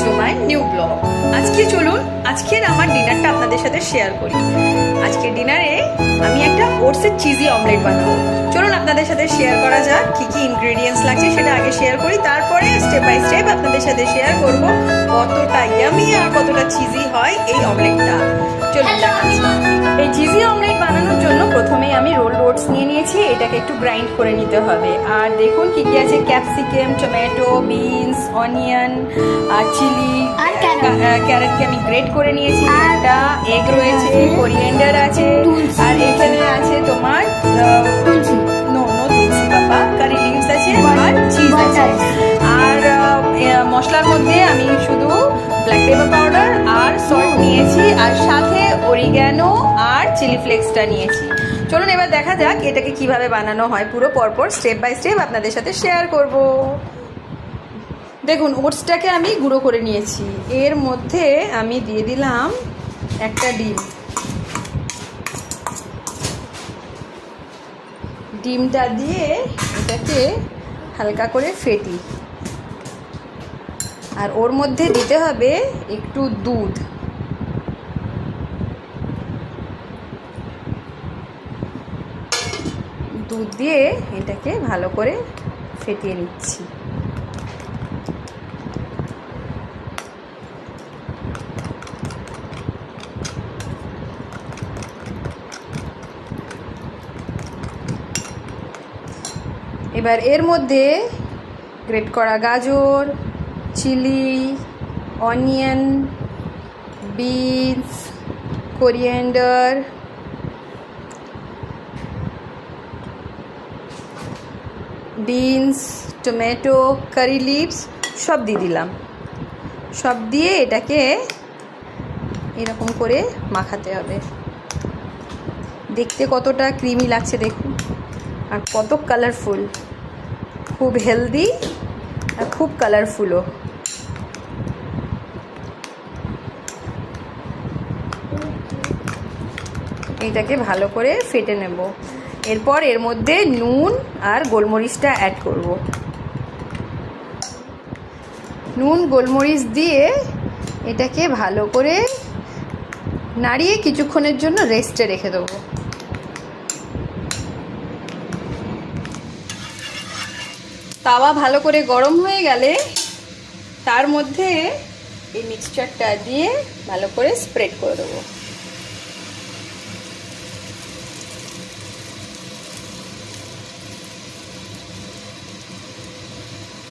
To my new blog. আজকে চলুন আজকের আমার ডিনারটা আপনাদের সাথে শেয়ার করি। আজকের ডিনারে আমি একটা ওটসের চিজি অমলেট বানাবো। চলুন আপনাদের সাথে শেয়ার করা যাক কি কি ইনগ্রেডিয়েন্টস লাগছে সেটা আগে শেয়ার করি, তারপরে স্টেপ বাই স্টেপ আপনাদের সাথে শেয়ার করব কতটা ইয়ামি আর কতটা চিজি হয় এই অমলেটটা। চলুন দেখাচ্ছি। এই চিজি অমলেট বানানোর জন্য প্রথমেই আমি রোল ওটস নিয়ে নিয়েছি, এটাকে একটু গ্রাইন্ড করে নিতে হবে। আর দেখুন কি কি আছে, ক্যাপসিকাম, টমেটো, বিনস, অনিয়ন আর চিলি আর ক্যারটকে আমি গ্রেট করে নিয়েছি, একটা এগ রয়েছে, কোরিয়েন্ডার আছে, আর এখানে আছে তোমার তুলসী বাবা, কারি লিভস আছে, আর চিজ আছে। আর মশলার মধ্যে আমি শুধু ব্ল্যাক পেপার পাউডার আর সল্ট নিয়েছি, আর সাথে অরিগ্যানো আর চিলি ফ্লেক্সটা নিয়েছি। চলুন এবার দেখা যাক এটাকে কিভাবে বানানো হয়, পুরো পরপর স্টেপ বাই স্টেপ আপনাদের সাথে শেয়ার করব। দেখুন ওটসটাকে আমি গুঁড়ো করে নিয়েছি, এর মধ্যে আমি দিয়ে দিলাম একটা ডিমটা দিয়ে এটাকে হালকা করে ফেটি, আর ওর মধ্যে দিতে হবে একটু দুধ। দুধ দিয়ে এটাকে ভালো করে ফেটিয়ে নিচ্ছি। এবার এর মধ্যে গ্রেট করা গাজর, chilli, onion, beans, coriander, tomato, curry leaves সব দিয়ে দিলাম। সব দিয়ে এটাকে এরকম করে মাখাতে হবে। দেখতে কতটা ক্রিমি লাগছে দেখুন, আর কত কালারফুল, খুব হেলদি আর খুব কালারফুলও। এটাকে ভালো করে ফেটে নেব। এরপর এর মধ্যে নুন আর গোলমরিচটা অ্যাড করব। নুন গোলমরিচ দিয়ে এটাকে ভালো করে নাড়িয়ে কিছুক্ষণের জন্য রেস্টে রেখে দেবো। তাওয়া ভালো করে গরম হয়ে গেলে তার মধ্যে এই মিক্সচারটা দিয়ে ভালো করে স্প্রেড করে দেবো।